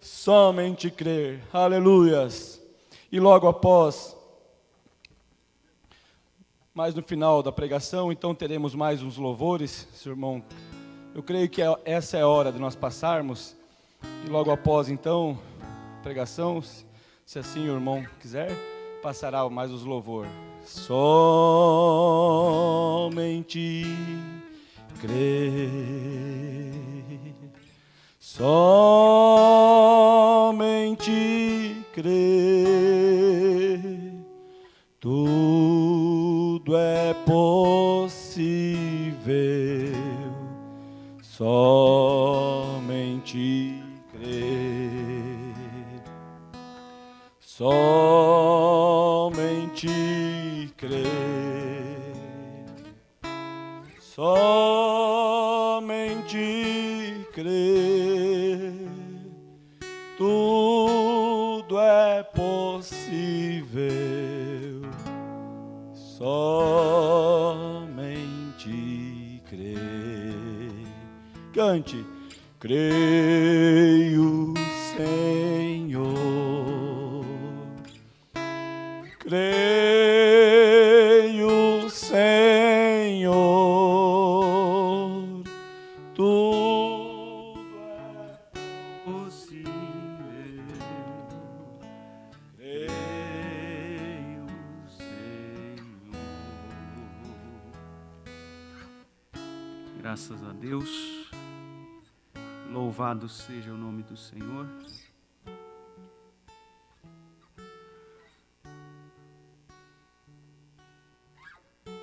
somente crer. Aleluias. E logo após, mais no final da pregação, então teremos mais uns louvores, seu irmão. Eu creio que essa é a hora de nós passarmos. E logo após, então, pregação, se assim o irmão quiser, passará mais os louvores. Somente crer, somente crer, tudo é possível, somente crer, somente crer, somente crer, tudo é possível, somente crer. Cante. Creio, Senhor, creio, Senhor, tudo é possível. Creio, Senhor. Graças a Deus. Louvado seja o nome do Senhor.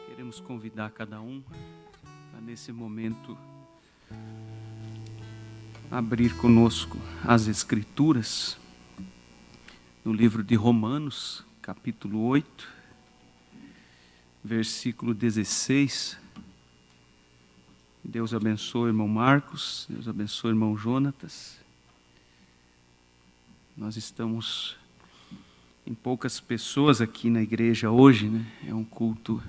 Queremos convidar cada um a, nesse momento, abrir conosco as Escrituras, no livro de Romanos, capítulo 8, versículo 16. Deus abençoe o irmão Marcos, Deus abençoe o irmão Jonatas. Nós estamos em poucas pessoas aqui na igreja hoje, né? É um culto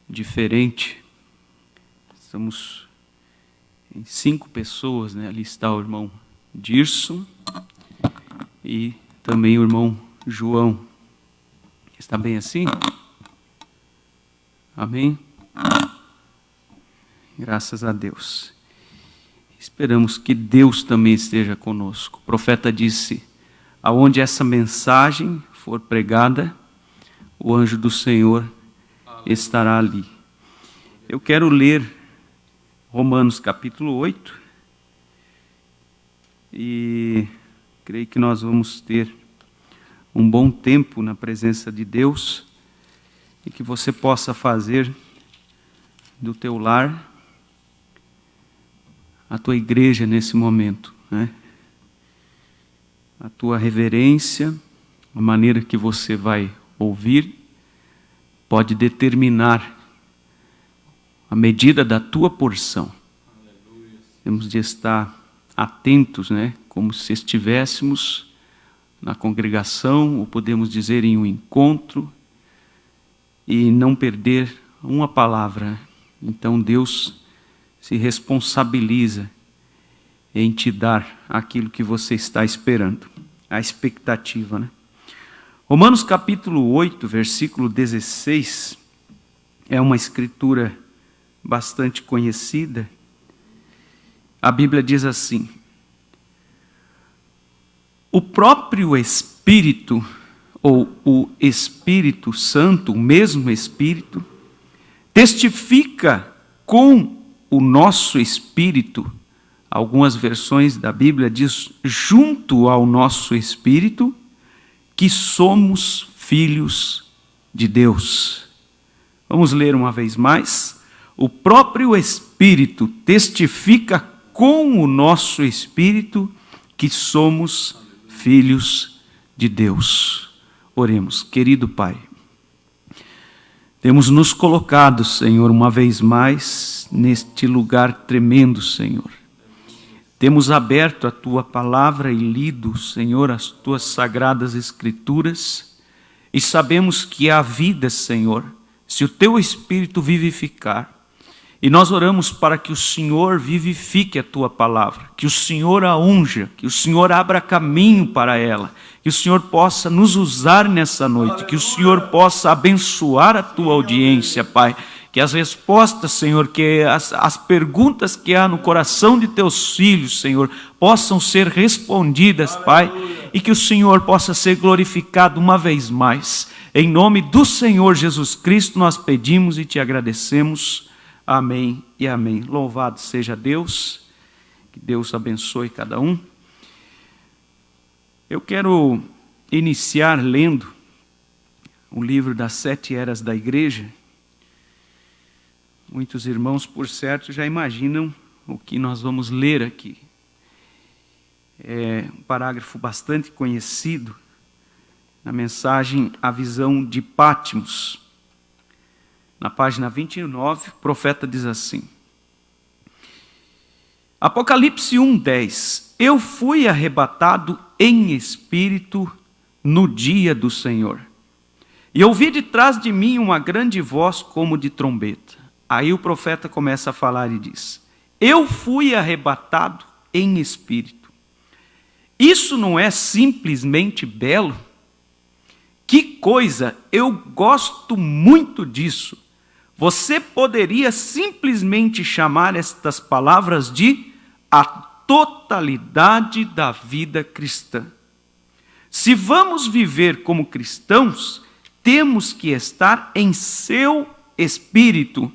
diferente. Estamos em 5 pessoas, né? Ali está o irmão Dirson e também o irmão João. Está bem assim? Amém? Graças a Deus. Esperamos que Deus também esteja conosco. O profeta disse: aonde essa mensagem for pregada, o anjo do Senhor estará ali. Eu quero ler Romanos capítulo 8 e creio que nós vamos ter um bom tempo na presença de Deus e que você possa fazer do teu lar a tua igreja nesse momento, né? A tua reverência, a maneira que você vai ouvir, pode determinar a medida da tua porção. Aleluia. Temos de estar atentos, né? Como se estivéssemos na congregação, ou podemos dizer em um encontro, e não perder uma palavra. Então Deus se responsabiliza em te dar aquilo que você está esperando, a expectativa, né? Romanos capítulo 8, versículo 16, é uma escritura bastante conhecida. A Bíblia diz assim: o próprio Espírito, ou o Espírito Santo, o mesmo Espírito, testifica com o nosso espírito, algumas versões da Bíblia diz junto ao nosso espírito, que somos filhos de Deus. Vamos ler uma vez mais. O próprio Espírito testifica com o nosso espírito que somos filhos de Deus. Oremos. Querido Pai, temos nos colocado, Senhor, uma vez mais, neste lugar tremendo, Senhor. Temos aberto a Tua palavra e lido, Senhor, as Tuas sagradas Escrituras, e sabemos que há vida, Senhor, se o Teu Espírito vivificar. E nós oramos para que o Senhor vivifique a tua palavra, que o Senhor a unja, que o Senhor abra caminho para ela, que o Senhor possa nos usar nessa noite, que o Senhor possa abençoar a tua audiência, Pai. Que as respostas, Senhor, que as perguntas que há no coração de teus filhos, Senhor, possam ser respondidas, Pai, e que o Senhor possa ser glorificado uma vez mais. Em nome do Senhor Jesus Cristo nós pedimos e te agradecemos. Amém e amém. Louvado seja Deus, que Deus abençoe cada um. Eu quero iniciar lendo o livro das 7 eras da igreja. Muitos irmãos, por certo, já imaginam o que nós vamos ler aqui. É um parágrafo bastante conhecido na mensagem A Visão de Patmos. Na página 29, o profeta diz assim: Apocalipse 1:10. Eu fui arrebatado em espírito no dia do Senhor, e ouvi de trás de mim uma grande voz como de trombeta. Aí o profeta começa a falar e diz: eu fui arrebatado em espírito. Isso não é simplesmente belo? Que coisa, eu gosto muito disso. Você poderia simplesmente chamar estas palavras de a totalidade da vida cristã. Se vamos viver como cristãos, temos que estar em seu espírito.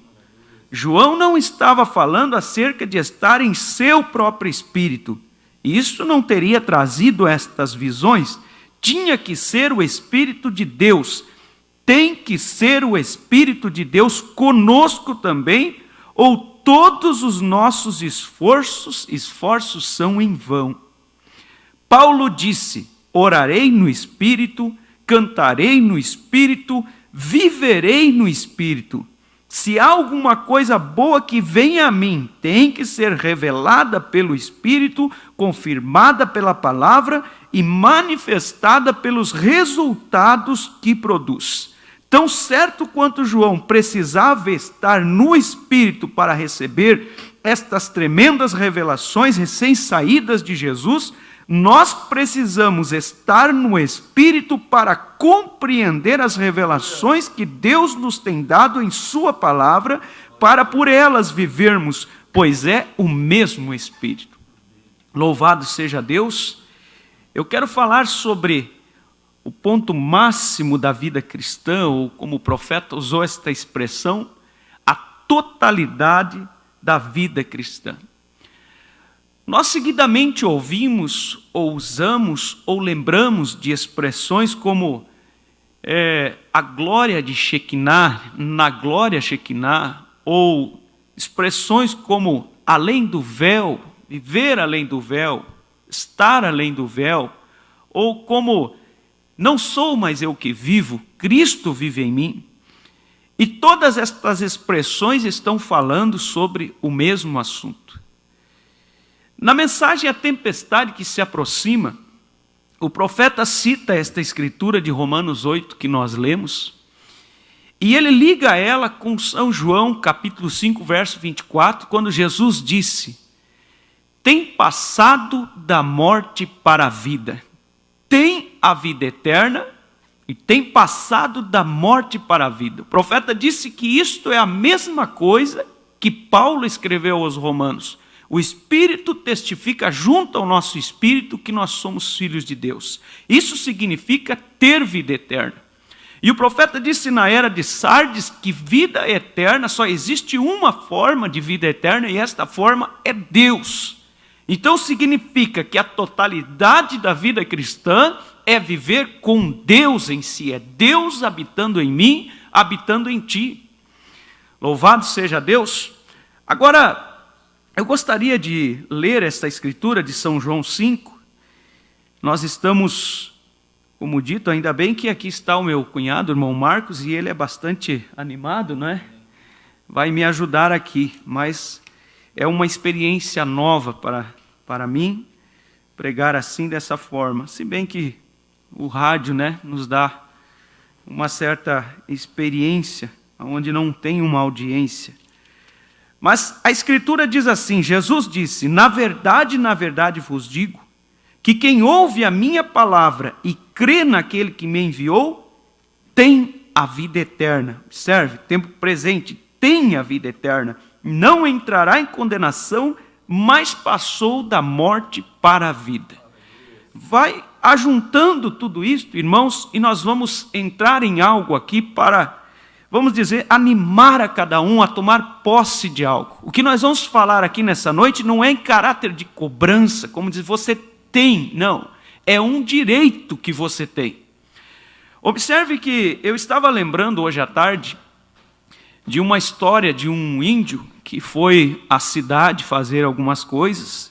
João não estava falando acerca de estar em seu próprio espírito. Isso não teria trazido estas visões. Tinha que ser o Espírito de Deus. Tem que ser o Espírito de Deus conosco também, ou todos os nossos esforços são em vão. Paulo disse: orarei no Espírito, cantarei no Espírito, viverei no Espírito. Se há alguma coisa boa que vem a mim, tem que ser revelada pelo Espírito, confirmada pela palavra e manifestada pelos resultados que produz. Tão certo quanto João precisava estar no Espírito para receber estas tremendas revelações recém-saídas de Jesus, nós precisamos estar no Espírito para compreender as revelações que Deus nos tem dado em sua palavra, para por elas vivermos, pois é o mesmo Espírito. Louvado seja Deus. Eu quero falar sobre o ponto máximo da vida cristã, ou como o profeta usou esta expressão, a totalidade da vida cristã. Nós seguidamente ouvimos, ou usamos, ou lembramos de expressões como a glória de Shekinah, na glória Shekinah, ou expressões como além do véu, viver além do véu, estar além do véu, ou como não sou mais eu que vivo, Cristo vive em mim. E todas estas expressões estão falando sobre o mesmo assunto. Na mensagem A Tempestade que se aproxima, o profeta cita esta escritura de Romanos 8 que nós lemos, e ele liga ela com São João, capítulo 5, verso 24, quando Jesus disse: tem passado da morte para a vida, tem a vida eterna e tem passado da morte para a vida. O profeta disse que isto é a mesma coisa que Paulo escreveu aos Romanos. O Espírito testifica junto ao nosso Espírito que nós somos filhos de Deus. Isso significa ter vida eterna. E o profeta disse na era de Sardes que vida eterna, só existe uma forma de vida eterna, e esta forma é Deus. Então significa que a totalidade da vida cristã é viver com Deus em si, é Deus habitando em mim, habitando em ti. Louvado seja Deus. Agora, eu gostaria de ler esta escritura de São João 5. Nós estamos, como dito, ainda bem que aqui está o meu cunhado, o irmão Marcos, e ele é bastante animado, não é? Vai me ajudar aqui, mas é uma experiência nova para mim, pregar assim, dessa forma. Se bem que o rádio, né, nos dá uma certa experiência, onde não tem uma audiência. Mas a Escritura diz assim, Jesus disse, na verdade vos digo, que quem ouve a minha palavra e crê naquele que me enviou, tem a vida eterna. Observe, tempo presente, tem a vida eterna. Não entrará em condenação, mas passou da morte para a vida. Vai ajuntando tudo isto, irmãos, e nós vamos entrar em algo aqui para, vamos dizer, animar a cada um a tomar posse de algo. O que nós vamos falar aqui nessa noite não é em caráter de cobrança, como dizer, você tem, não. É um direito que você tem. Observe que eu estava lembrando hoje à tarde de uma história de um índio que foi à cidade fazer algumas coisas,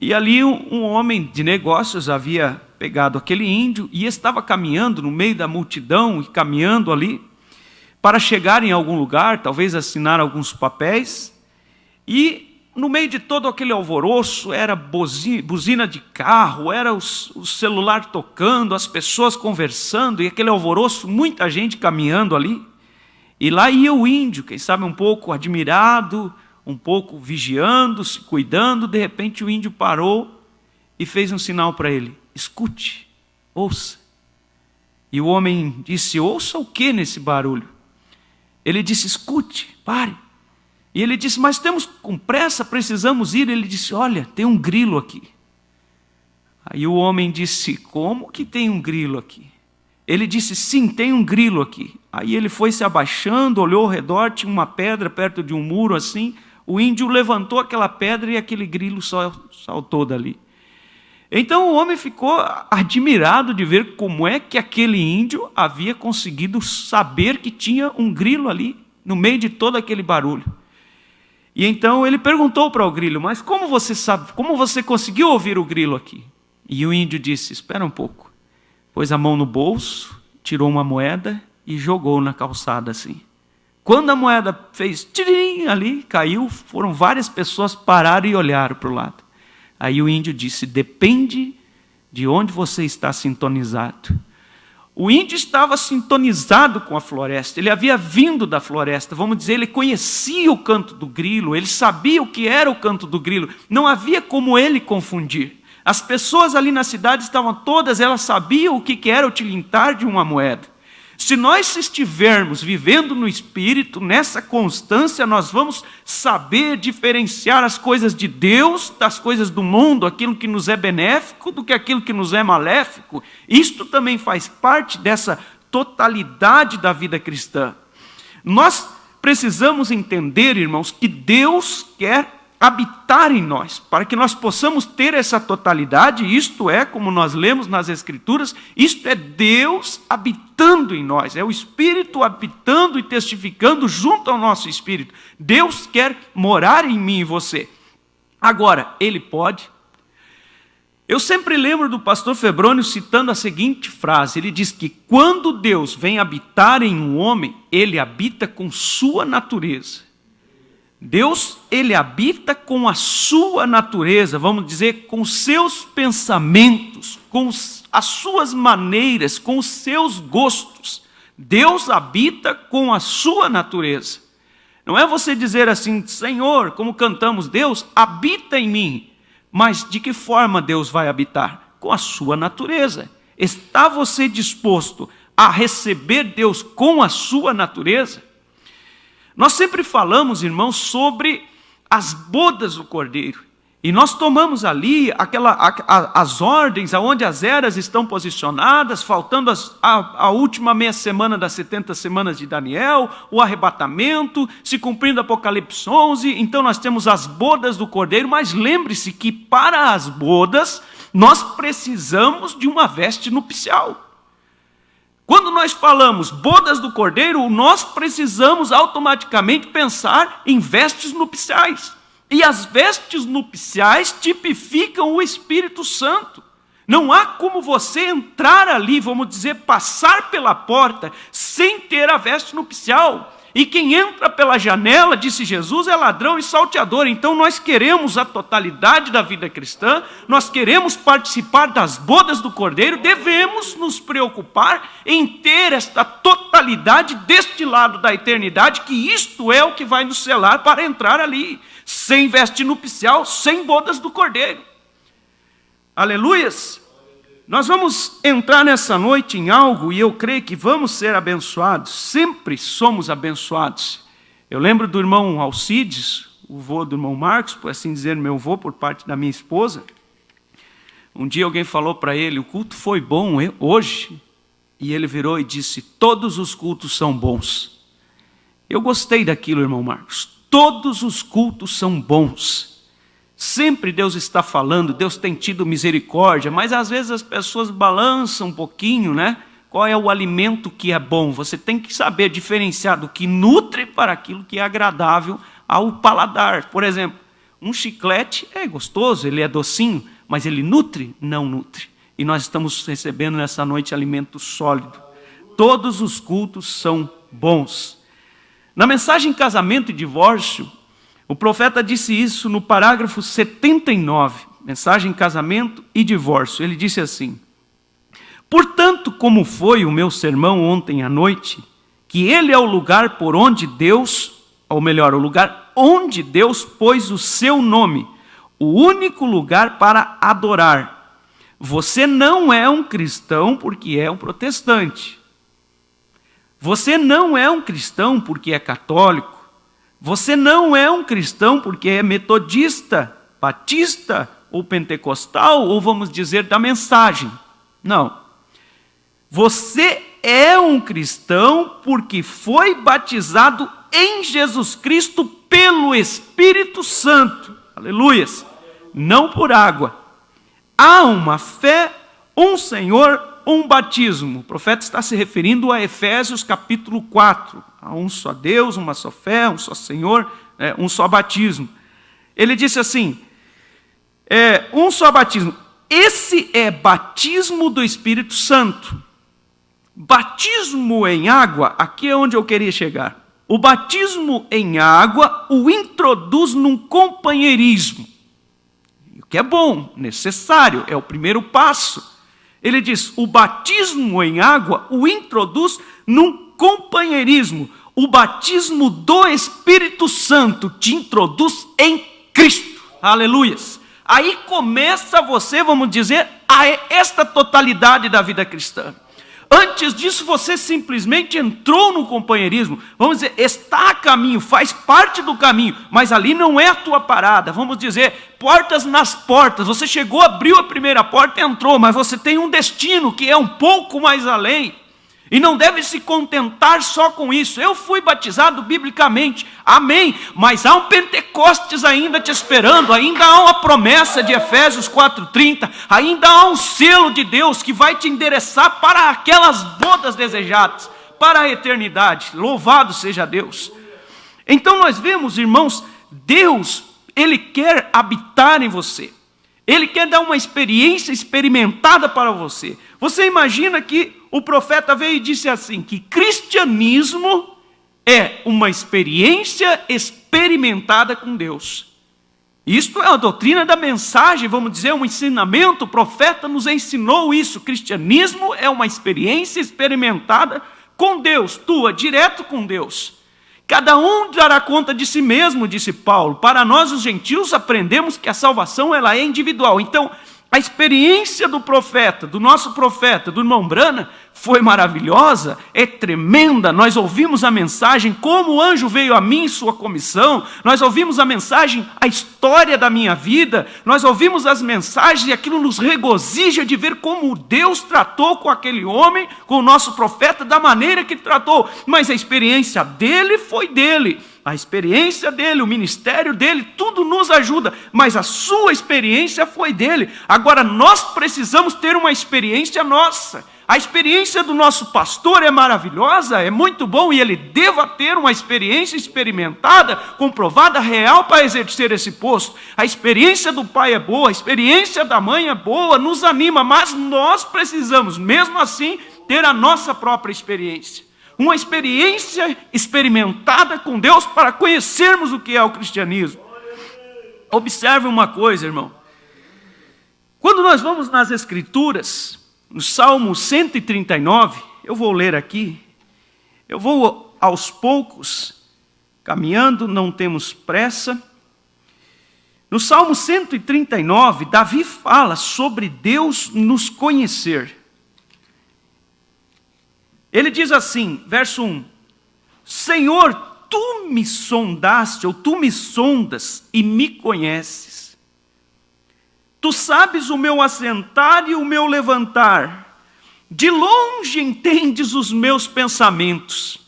e ali um homem de negócios havia pegado aquele índio e estava caminhando no meio da multidão, e caminhando ali, para chegar em algum lugar, talvez assinar alguns papéis, e no meio de todo aquele alvoroço, era buzina de carro, era o celular tocando, as pessoas conversando, e aquele alvoroço, muita gente caminhando ali, e lá ia o índio, quem sabe um pouco admirado, um pouco vigiando, se cuidando. De repente o índio parou e fez um sinal para ele, escute, ouça. E o homem disse, ouça o que nesse barulho? Ele disse, escute, pare. E ele disse, mas temos com pressa, precisamos ir. Ele disse, olha, tem um grilo aqui. Aí o homem disse, como que tem um grilo aqui? Ele disse, sim, tem um grilo aqui. Aí ele foi se abaixando, olhou ao redor, tinha uma pedra perto de um muro assim. O índio levantou aquela pedra e aquele grilo saltou dali. Então o homem ficou admirado de ver como é que aquele índio havia conseguido saber que tinha um grilo ali, no meio de todo aquele barulho. E então ele perguntou para o grilo, mas como você sabe, como você conseguiu ouvir o grilo aqui? E o índio disse, espera um pouco. Pôs a mão no bolso, tirou uma moeda e jogou na calçada assim. Quando a moeda fez tirim ali, caiu, foram várias pessoas pararam e olharam para o lado. Aí o índio disse, depende de onde você está sintonizado. O índio estava sintonizado com a floresta, ele havia vindo da floresta, vamos dizer, ele conhecia o canto do grilo, ele sabia o que era o canto do grilo, não havia como ele confundir. As pessoas ali na cidade estavam todas, elas sabiam o que era o tilintar de uma moeda. Se nós estivermos vivendo no Espírito, nessa constância, nós vamos saber diferenciar as coisas de Deus das coisas do mundo, aquilo que nos é benéfico do que aquilo que nos é maléfico. Isto também faz parte dessa totalidade da vida cristã. Nós precisamos entender, irmãos, que Deus quer habitar em nós, para que nós possamos ter essa totalidade. Isto é, como nós lemos nas Escrituras, isto é Deus habitando em nós, é o Espírito habitando e testificando junto ao nosso Espírito. Deus quer morar em mim e você. Agora, Ele pode. Eu sempre lembro do pastor Febrônio citando a seguinte frase, ele diz que quando Deus vem habitar em um homem, Ele habita com sua natureza. Deus, Ele habita com a sua natureza, vamos dizer, com os seus pensamentos, com as suas maneiras, com os seus gostos. Deus habita com a sua natureza. Não é você dizer assim, Senhor, como cantamos, Deus habita em mim. Mas de que forma Deus vai habitar? Com a sua natureza. Está você disposto a receber Deus com a sua natureza? Nós sempre falamos, irmãos, sobre as bodas do Cordeiro. E nós tomamos ali as ordens, aonde as eras estão posicionadas, faltando a última meia semana das 70 semanas de Daniel, o arrebatamento, se cumprindo Apocalipse 11. Então nós temos as bodas do Cordeiro, mas lembre-se que para as bodas nós precisamos de uma veste nupcial. Quando nós falamos bodas do Cordeiro, nós precisamos automaticamente pensar em vestes nupciais. E as vestes nupciais tipificam o Espírito Santo. Não há como você entrar ali, vamos dizer, passar pela porta, sem ter a veste nupcial. E quem entra pela janela, disse Jesus, é ladrão e salteador. Então nós queremos a totalidade da vida cristã, nós queremos participar das bodas do Cordeiro, devemos nos preocupar em ter esta totalidade deste lado da eternidade, que isto é o que vai nos selar para entrar ali, sem veste nupcial, sem bodas do Cordeiro. Aleluias! Nós vamos entrar nessa noite em algo, e eu creio que vamos ser abençoados, sempre somos abençoados. Eu lembro do irmão Alcides, o vô do irmão Marcos, por assim dizer, meu vô, por parte da minha esposa. Um dia alguém falou para ele, o culto foi bom hoje, e ele virou e disse, todos os cultos são bons. Eu gostei daquilo, irmão Marcos, todos os cultos são bons. Sempre Deus está falando, Deus tem tido misericórdia, mas às vezes as pessoas balançam um pouquinho, né? Qual é o alimento que é bom? Você tem que saber diferenciar do que nutre para aquilo que é agradável ao paladar. Por exemplo, um chiclete é gostoso, ele é docinho, mas ele nutre? Não nutre. E nós estamos recebendo nessa noite alimento sólido. Todos os cultos são bons. Na mensagem Casamento e Divórcio, o profeta disse isso no parágrafo 79, mensagem Casamento e Divórcio. Ele disse assim, portanto, como foi o meu sermão ontem à noite, que ele é o lugar por onde Deus, ou melhor, o lugar onde Deus pôs o seu nome, o único lugar para adorar. Você não é um cristão porque é um protestante. Você não é um cristão porque é católico. Você não é um cristão porque é metodista, batista ou pentecostal, ou vamos dizer da mensagem. Não. Você é um cristão porque foi batizado em Jesus Cristo pelo Espírito Santo. Aleluias. Não por água. Há uma fé, um Senhor, um batismo. O profeta está se referindo a Efésios capítulo 4. Há um só Deus, uma só fé, um só Senhor, um só batismo. Ele disse assim, um só batismo. Esse é batismo do Espírito Santo. Batismo em água, aqui é onde eu queria chegar. O batismo em água o introduz num companheirismo. O que é bom, necessário, é o primeiro passo. Ele diz, o batismo em água o introduz num companheirismo. O batismo do Espírito Santo te introduz em Cristo. Aleluias. Aí começa você, vamos dizer, esta totalidade da vida cristã. Antes disso, você simplesmente entrou no companheirismo. Vamos dizer, está a caminho, faz parte do caminho, mas ali não é a tua parada. Vamos dizer, portas nas portas. Você chegou, abriu a primeira porta e entrou, mas você tem um destino que é um pouco mais além. E não deve se contentar só com isso. Eu fui batizado biblicamente, amém. Mas há um Pentecostes ainda te esperando, ainda há uma promessa de Efésios 4:30, ainda há um selo de Deus que vai te endereçar para aquelas bodas desejadas, para a eternidade. Louvado seja Deus. Então nós vemos, irmãos, Deus, Ele quer habitar em você. Ele quer dar uma experiência experimentada para você. Você imagina que o profeta veio e disse assim, que cristianismo é uma experiência experimentada com Deus. Isto é a doutrina da mensagem, vamos dizer, um ensinamento. O profeta nos ensinou isso. Cristianismo é uma experiência experimentada com Deus, tua, direto com Deus. Cada um dará conta de si mesmo, disse Paulo. Para nós, os gentios, aprendemos que a salvação ela é individual. Então, a experiência do profeta, do nosso profeta, do irmão Brana, foi maravilhosa, é tremenda. Nós ouvimos a mensagem, como o anjo veio a mim em sua comissão. Nós ouvimos a mensagem, a história da minha vida. Nós ouvimos as mensagens e aquilo nos regozija de ver como Deus tratou com aquele homem, com o nosso profeta, da maneira que tratou. Mas a experiência dele foi dele. A experiência dele, o ministério dele, tudo nos ajuda, mas a sua experiência foi dele. Agora nós precisamos ter uma experiência nossa. A experiência do nosso pastor é maravilhosa, é muito bom, e ele deva ter uma experiência experimentada, comprovada, real, para exercer esse posto. A experiência do pai é boa, a experiência da mãe é boa, nos anima, mas nós precisamos, mesmo assim, ter a nossa própria experiência. uma experiência experimentada com Deus para conhecermos o que é o cristianismo. Observe uma coisa, irmão. Quando nós vamos nas Escrituras, no Salmo 139, eu vou ler aqui, eu vou aos poucos, caminhando, não temos pressa. No Salmo 139, Davi fala sobre Deus nos conhecer. Ele diz assim, verso 1: Senhor, tu me sondaste, ou tu me sondas e me conheces. Tu sabes o meu assentar e o meu levantar. De longe entendes os meus pensamentos.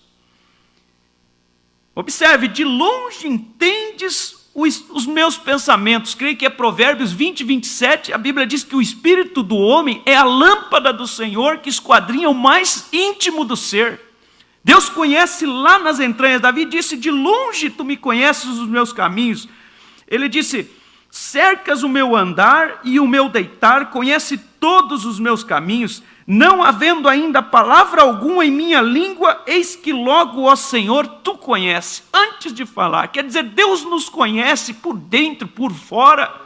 Observe, de longe entendes os meus pensamentos. Creio que é Provérbios 20, 27. A Bíblia diz que o espírito do homem é a lâmpada do Senhor que esquadrinha o mais íntimo do ser. Deus conhece lá nas entranhas. Davi disse, de longe tu me conheces os meus caminhos. Ele disse, cercas o meu andar e o meu deitar, conhece todos os meus caminhos, não havendo ainda palavra alguma em minha língua, eis que logo, ó Senhor, tu conheces, antes de falar. Quer dizer, Deus nos conhece por dentro, por fora.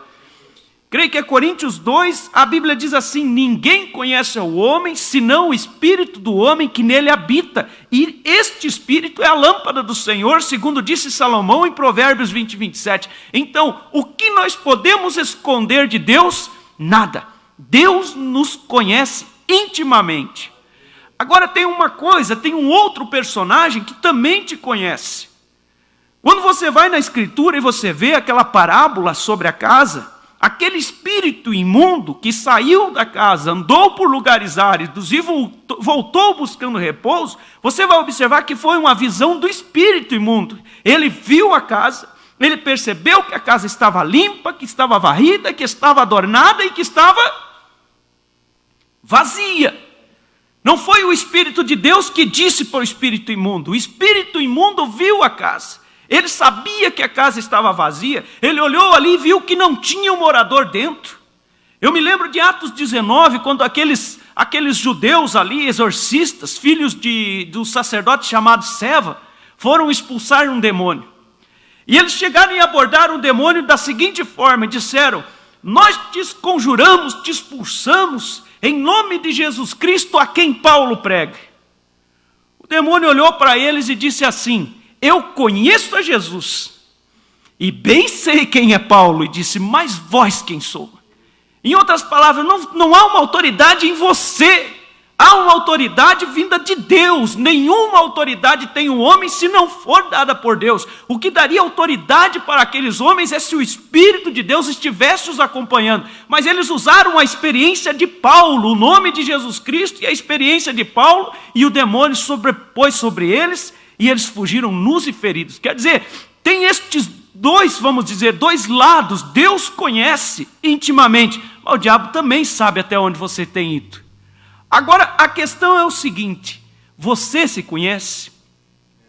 Creio que é Coríntios 2, a Bíblia diz assim, ninguém conhece o homem, senão o Espírito do homem que nele habita. E este Espírito é a lâmpada do Senhor, segundo disse Salomão em Provérbios 20, 27. Então, o que nós podemos esconder de Deus? Nada. Deus nos conhece intimamente. Agora tem uma coisa, tem um outro personagem que também te conhece. Quando você vai na Escritura e você vê aquela parábola sobre a casa, aquele espírito imundo que saiu da casa, andou por lugares áridos e voltou buscando repouso, você vai observar que foi uma visão do espírito imundo. Ele viu a casa, ele percebeu que a casa estava limpa, que estava varrida, que estava adornada e que estava vazia. Não foi o Espírito de Deus que disse para o espírito imundo. O espírito imundo viu a casa. Ele sabia que a casa estava vazia. Ele olhou ali e viu que não tinha um morador dentro. Eu me lembro de Atos 19, quando aqueles judeus ali, exorcistas, filhos do sacerdote chamado Seva, foram expulsar um demônio. E eles chegaram e abordaram o demônio da seguinte forma, e disseram, nós te conjuramos, te expulsamos, em nome de Jesus Cristo, a quem Paulo prega. O demônio olhou para eles e disse assim, eu conheço a Jesus, e bem sei quem é Paulo, e disse, mas vós quem sou? Em outras palavras, não há uma autoridade em você, há uma autoridade vinda de Deus. Nenhuma autoridade tem um homem se não for dada por Deus. O que daria autoridade para aqueles homens é se o Espírito de Deus estivesse os acompanhando. Mas eles usaram a experiência de Paulo, o nome de Jesus Cristo e a experiência de Paulo, e o demônio sobrepôs sobre eles, e eles fugiram nus e feridos. Quer dizer, tem estes dois, vamos dizer, dois lados. Deus conhece intimamente, mas o diabo também sabe até onde você tem ido. Agora, a questão é o seguinte, você se conhece?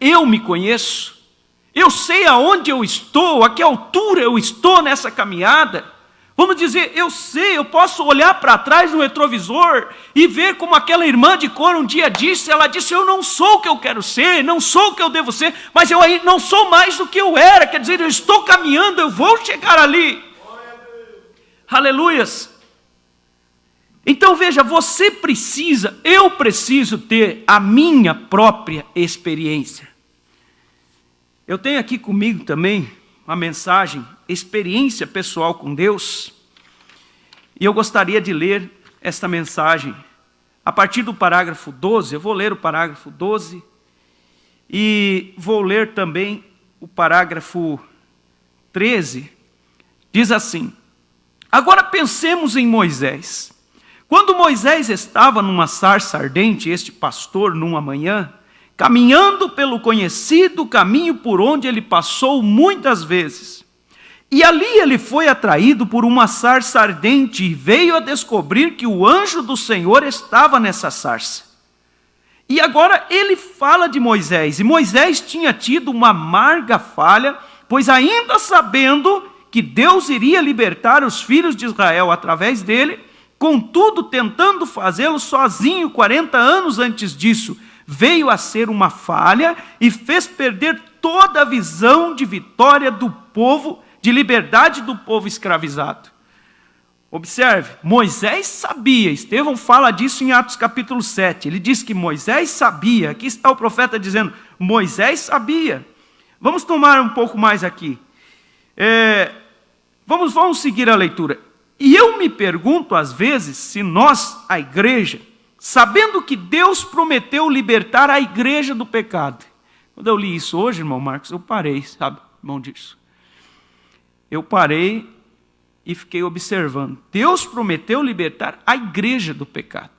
Eu me conheço? Eu sei aonde eu estou, a que altura eu estou nessa caminhada? Vamos dizer, eu sei, eu posso olhar para trás no retrovisor e ver como aquela irmã de cor um dia disse, ela disse, eu não sou o que eu quero ser, não sou o que eu devo ser, mas eu aí não sou mais do que eu era, quer dizer, eu estou caminhando, eu vou chegar ali. Aleluias. Então veja, você precisa, eu preciso ter a minha própria experiência. Eu tenho aqui comigo também uma mensagem, experiência pessoal com Deus, e eu gostaria de ler esta mensagem a partir do parágrafo 12, eu vou ler o parágrafo 12, e vou ler também o parágrafo 13, diz assim, agora pensemos em Moisés. Quando Moisés estava numa sarça ardente, este pastor, numa manhã, caminhando pelo conhecido caminho por onde ele passou muitas vezes, e ali ele foi atraído por uma sarça ardente e veio a descobrir que o anjo do Senhor estava nessa sarça. E agora ele fala de Moisés, e Moisés tinha tido uma amarga falha, pois ainda sabendo que Deus iria libertar os filhos de Israel através dele, contudo, tentando fazê-lo sozinho 40 anos antes disso, veio a ser uma falha e fez perder toda a visão de vitória do povo, de liberdade do povo escravizado. Observe, Moisés sabia, Estevão fala disso em Atos capítulo 7, ele diz que Moisés sabia, aqui está o profeta dizendo, Moisés sabia. Vamos tomar um pouco mais aqui. Vamos seguir a leitura. E eu me pergunto às vezes se nós, a igreja, sabendo que Deus prometeu libertar a igreja do pecado. Quando eu li isso hoje, irmão Marcos, eu parei, sabe, irmão disso. Eu parei e fiquei observando. Deus prometeu libertar a igreja do pecado.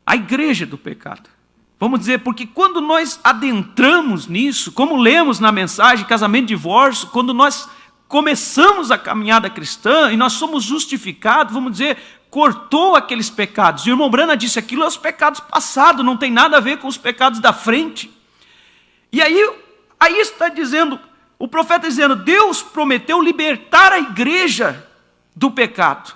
A igreja do pecado. Vamos dizer, porque quando nós adentramos nisso, como lemos na mensagem Casamento e Divórcio, quando nós começamos a caminhada cristã e nós somos justificados, vamos dizer, cortou aqueles pecados. E o irmão Brana disse, aquilo é os pecados passados, não tem nada a ver com os pecados da frente. E aí está dizendo, o profeta dizendo, Deus prometeu libertar a igreja do pecado.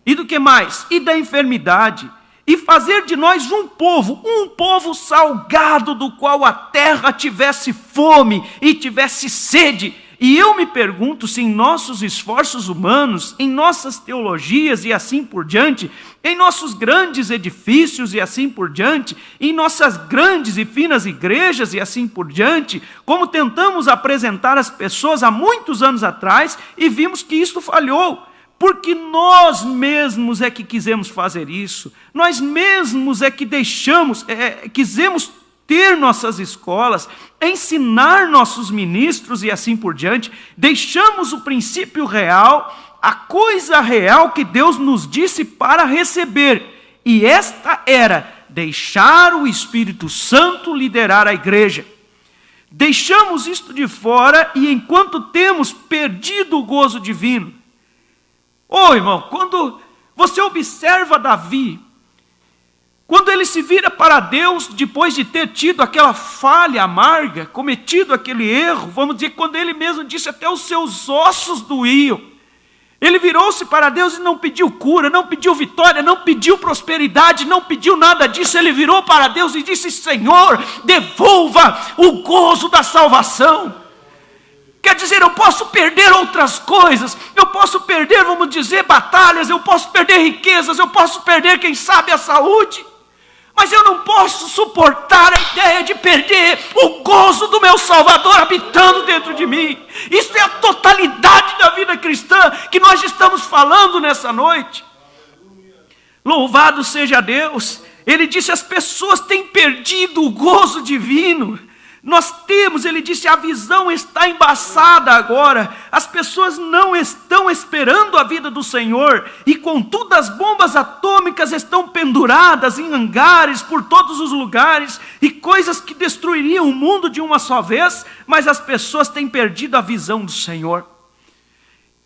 E do que mais? E da enfermidade. E fazer de nós um povo salgado, do qual a terra tivesse fome e tivesse sede. E eu me pergunto se em nossos esforços humanos, em nossas teologias e assim por diante, em nossos grandes edifícios e assim por diante, em nossas grandes e finas igrejas e assim por diante, como tentamos apresentar as pessoas há muitos anos atrás e vimos que isto falhou. Porque nós mesmos é que quisemos fazer isso, nós mesmos é que quisemos ter nossas escolas, ensinar nossos ministros e assim por diante, deixamos o princípio real, a coisa real que Deus nos disse para receber, e esta era deixar o Espírito Santo liderar a igreja. Deixamos isto de fora e enquanto temos perdido o gozo divino. Irmão, quando você observa Davi, quando ele se vira para Deus, depois de ter tido aquela falha amarga, cometido aquele erro, vamos dizer, quando ele mesmo disse até os seus ossos doíam, ele virou-se para Deus e não pediu cura, não pediu vitória, não pediu prosperidade, não pediu nada disso, ele virou para Deus e disse, Senhor, devolva o gozo da salvação. Quer dizer, eu posso perder outras coisas, eu posso perder, vamos dizer, batalhas, eu posso perder riquezas, eu posso perder, quem sabe, a saúde, mas eu não posso suportar a ideia de perder o gozo do meu Salvador habitando dentro de mim. Isso é a totalidade da vida cristã que nós estamos falando nessa noite. Louvado seja Deus. Ele disse, as pessoas têm perdido o gozo divino. Ele disse, a visão está embaçada agora, as pessoas não estão esperando a vida do Senhor, e contudo as bombas atômicas estão penduradas em hangares por todos os lugares, e coisas que destruiriam o mundo de uma só vez, mas as pessoas têm perdido a visão do Senhor.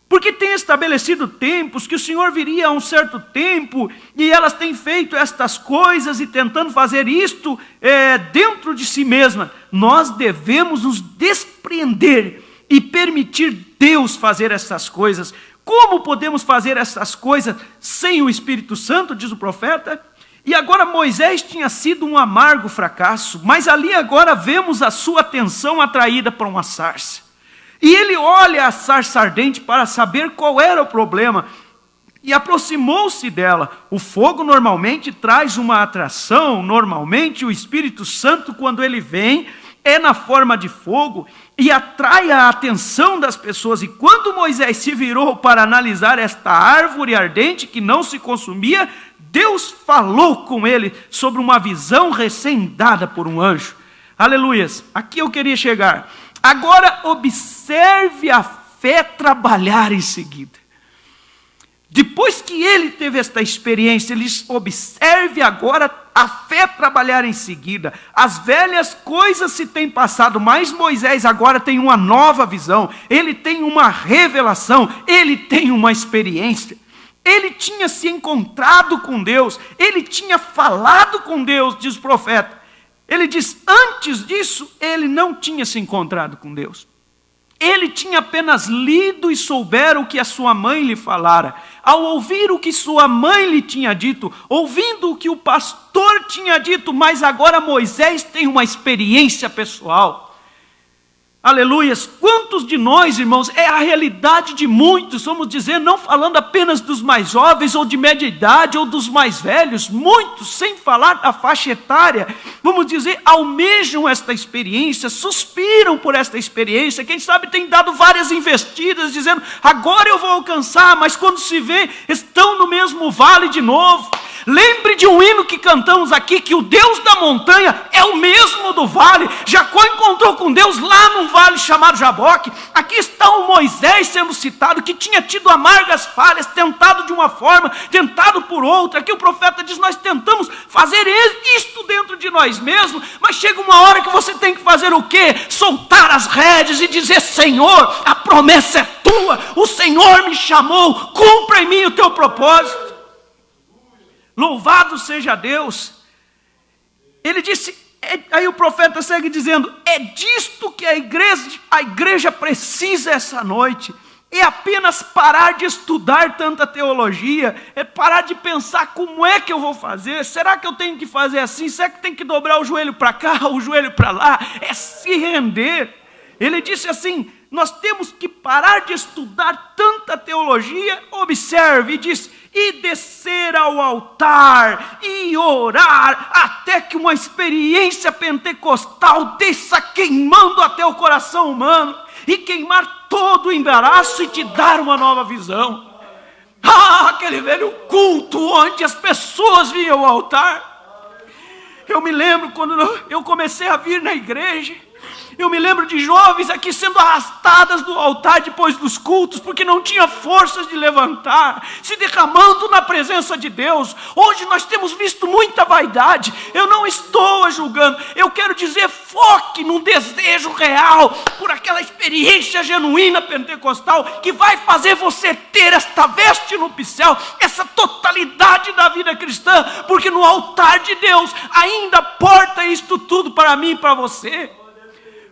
Porque tem estabelecido tempos que o Senhor viria a um certo tempo e elas têm feito estas coisas e tentando fazer isto dentro de si mesma. Nós devemos nos despreender e permitir Deus fazer essas coisas. Como podemos fazer essas coisas sem o Espírito Santo, diz o profeta? E agora Moisés tinha sido um amargo fracasso, mas ali agora vemos a sua atenção atraída para uma sarça. E ele olha a sarça ardente para saber qual era o problema. E aproximou-se dela. O fogo normalmente traz uma atração. Normalmente o Espírito Santo, quando ele vem, é na forma de fogo e atrai a atenção das pessoas. E quando Moisés se virou para analisar esta árvore ardente que não se consumia, Deus falou com ele sobre uma visão recém-dada por um anjo. Aleluias. Aqui eu queria chegar. Agora observe a fé trabalhar em seguida. Depois que ele teve esta experiência, ele observe agora a fé trabalhar em seguida. As velhas coisas se têm passado, mas Moisés agora tem uma nova visão. Ele tem uma revelação, ele tem uma experiência. Ele tinha se encontrado com Deus, ele tinha falado com Deus, diz o profeta. Ele diz, antes disso, ele não tinha se encontrado com Deus. Ele tinha apenas lido e soubera o que a sua mãe lhe falara. Ao ouvir o que sua mãe lhe tinha dito, ouvindo o que o pastor tinha dito, mas agora Moisés tem uma experiência pessoal. Aleluias. Quantos de nós, irmãos, é a realidade de muitos, vamos dizer, não falando apenas dos mais jovens, ou de média idade, ou dos mais velhos, muitos, sem falar da faixa etária, vamos dizer, almejam esta experiência, suspiram por esta experiência, quem sabe tem dado várias investidas, dizendo, agora eu vou alcançar, mas quando se vê, estão no mesmo vale de novo. Lembre de um hino que cantamos aqui, que o Deus da montanha é o mesmo do vale. Jacó encontrou com Deus lá num vale chamado Jaboque. Aqui está o Moisés sendo citado, que tinha tido amargas falhas, tentado de uma forma, tentado por outra. Aqui o profeta diz, nós tentamos fazer isto dentro de nós mesmos, mas chega uma hora que você tem que fazer o quê? Soltar as rédeas e dizer, Senhor, a promessa é tua, o Senhor me chamou, cumpra em mim o teu propósito. Louvado seja Deus. Ele disse, aí o profeta segue dizendo, é disto que a igreja precisa essa noite. É apenas parar de estudar tanta teologia, é parar de pensar como é que eu vou fazer, será que eu tenho que fazer assim, será que tem que dobrar o joelho para cá, o joelho para lá, é se render. Ele disse assim, nós temos que parar de estudar tanta teologia, observe, e diz, e descer ao altar e orar até que uma experiência pentecostal desça queimando até o coração humano e queimar todo o embaraço e te dar uma nova visão. Aquele velho culto onde as pessoas vinham ao altar. Eu me lembro quando eu comecei a vir na igreja, eu me lembro de jovens aqui sendo arrastadas do altar depois dos cultos, porque não tinha forças de levantar, se derramando na presença de Deus. Hoje nós temos visto muita vaidade, eu não estou a julgando, eu quero dizer, foque num desejo real, por aquela experiência genuína pentecostal, que vai fazer você ter esta veste nupcial, essa totalidade da vida cristã, porque no altar de Deus ainda porta isto tudo para mim e para você.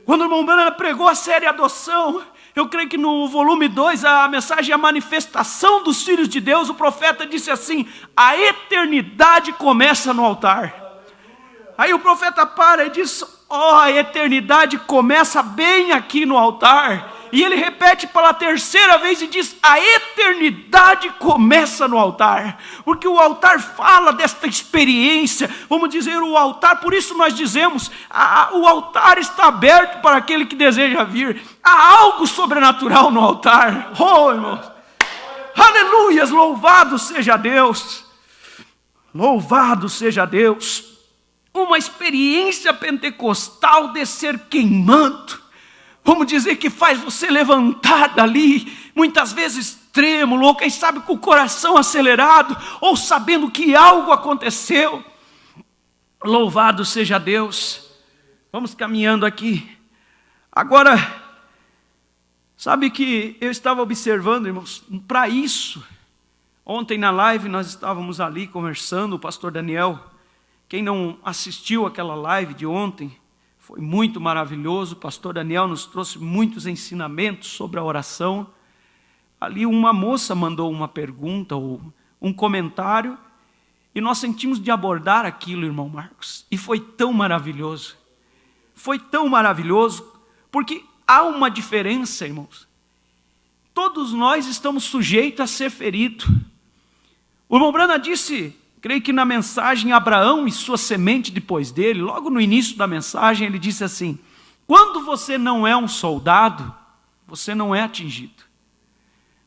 Quando o irmão Branham pregou a série Adoção, eu creio que no volume 2, a mensagem é a manifestação dos filhos de Deus, o profeta disse assim, a eternidade começa no altar. Aí o profeta para e diz, a eternidade começa bem aqui no altar. E ele repete pela terceira vez e diz, a eternidade começa no altar. Porque o altar fala desta experiência, vamos dizer o altar, por isso nós dizemos, o altar está aberto para aquele que deseja vir. Há algo sobrenatural no altar. Oh, irmãos, aleluias, louvado seja Deus. Louvado seja Deus. Uma experiência pentecostal descer queimando. Vamos dizer que faz você levantar dali, muitas vezes trêmulo, ou quem sabe com o coração acelerado, ou sabendo que algo aconteceu. Louvado seja Deus. Vamos caminhando aqui. Agora, sabe que eu estava observando, irmãos, para isso, ontem na live nós estávamos ali conversando, o pastor Daniel, quem não assistiu aquela live de ontem, foi muito maravilhoso, o pastor Daniel nos trouxe muitos ensinamentos sobre a oração. Ali uma moça mandou uma pergunta ou um comentário, e nós sentimos de abordar aquilo, irmão Marcos, e foi tão maravilhoso. Foi tão maravilhoso, porque há uma diferença, irmãos. Todos nós estamos sujeitos a ser feridos. O irmão Branham disse, creio que na mensagem Abraão e sua semente depois dele, logo no início da mensagem, ele disse assim, quando você não é um soldado, você não é atingido.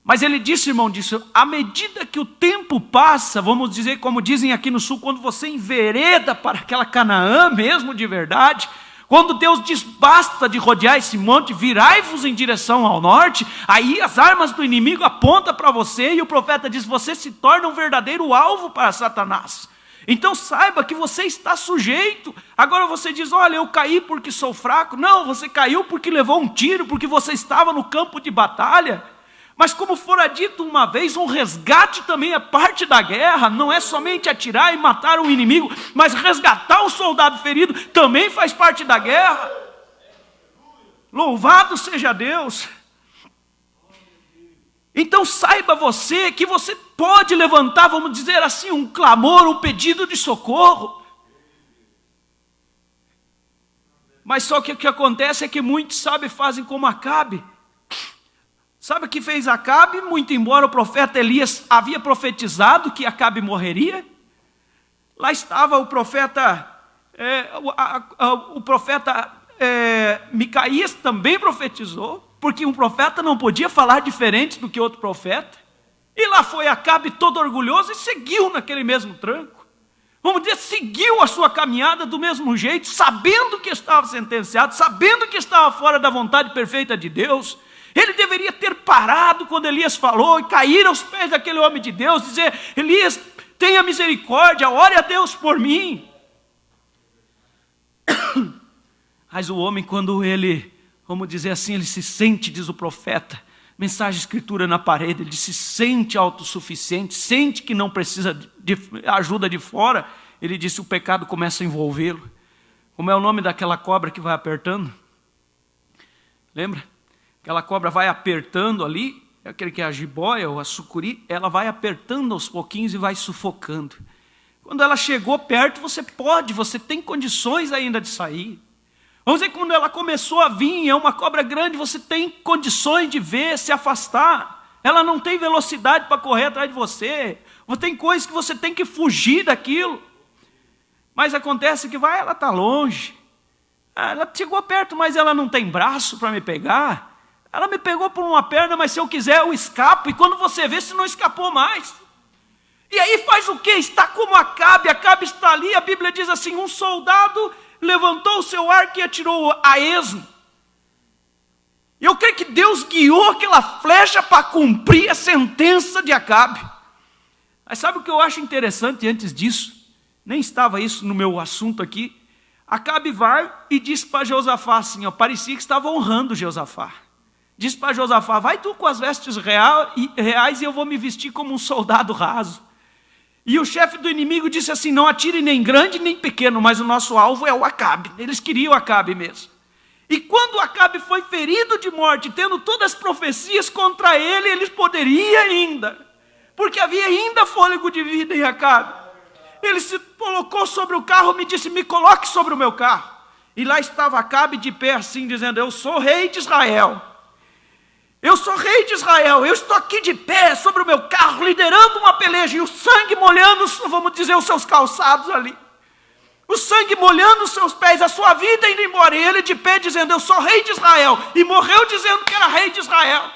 Mas ele disse, irmão, à medida que o tempo passa, vamos dizer, como dizem aqui no sul, quando você envereda para aquela Canaã mesmo de verdade, quando Deus diz basta de rodear esse monte, virai-vos em direção ao norte, aí as armas do inimigo apontam para você e o profeta diz, você se torna um verdadeiro alvo para Satanás. Então saiba que você está sujeito. Agora você diz, olha, eu caí porque sou fraco. Não, você caiu porque levou um tiro, porque você estava no campo de batalha. Mas como fora dito uma vez, um resgate também é parte da guerra, não é somente atirar e matar um inimigo, mas resgatar um soldado ferido também faz parte da guerra. Louvado seja Deus. Então saiba você que você pode levantar, vamos dizer assim, um clamor, um pedido de socorro. Mas só que o que acontece é que muitos, fazem como Acabe. Sabe o que fez Acabe? Muito embora o profeta Elias havia profetizado que Acabe morreria, lá estava o profeta, Micaías também profetizou, porque um profeta não podia falar diferente do que outro profeta. E lá foi Acabe todo orgulhoso e seguiu naquele mesmo tranco. Vamos dizer, seguiu a sua caminhada do mesmo jeito, sabendo que estava sentenciado, sabendo que estava fora da vontade perfeita de Deus. Ele deveria ter parado quando Elias falou e cair aos pés daquele homem de Deus, dizer: Elias, tenha misericórdia, ore a Deus por mim. Mas o homem, quando ele, vamos dizer assim, ele se sente, diz o profeta, mensagem escritura na parede, ele se sente autossuficiente, sente que não precisa de ajuda de fora, ele disse: o pecado começa a envolvê-lo. Como é o nome daquela cobra que vai apertando? Lembra? Aquela cobra vai apertando ali, aquele que é a jiboia ou a sucuri, ela vai apertando aos pouquinhos e vai sufocando. Quando ela chegou perto, você tem condições ainda de sair. Vamos dizer, quando ela começou a vir, é uma cobra grande, você tem condições de ver, se afastar. Ela não tem velocidade para correr atrás de você. Tem coisas que você tem que fugir daquilo. Mas acontece que ela está longe. Ela chegou perto, mas ela não tem braço para me pegar. Ela me pegou por uma perna, mas se eu quiser eu escapo. E quando você vê, se não escapou mais. E aí faz o quê? Está como Acabe. Acabe está ali, a Bíblia diz assim: um soldado levantou o seu arco e atirou a esmo. E eu creio que Deus guiou aquela flecha para cumprir a sentença de Acabe. Mas sabe o que eu acho interessante antes disso? Nem estava isso no meu assunto aqui. Acabe vai e diz para Josafá assim, parecia que estava honrando Josafá. Diz para Josafá: vai tu com as vestes reais e eu vou me vestir como um soldado raso. E o chefe do inimigo disse assim: não atire nem grande nem pequeno, mas o nosso alvo é o Acabe. Eles queriam Acabe mesmo. E quando Acabe foi ferido de morte, tendo todas as profecias contra ele, eles poderiam ainda, porque havia ainda fôlego de vida em Acabe. Ele se colocou sobre o carro e me disse: me coloque sobre o meu carro. E lá estava Acabe de pé assim, dizendo: eu sou rei de Israel. Eu sou rei de Israel, eu estou aqui de pé sobre o meu carro, liderando uma peleja, e o sangue molhando, vamos dizer, os seus calçados ali. O sangue molhando os seus pés, a sua vida indo embora. E ele de pé dizendo: eu sou rei de Israel. E morreu dizendo que era rei de Israel.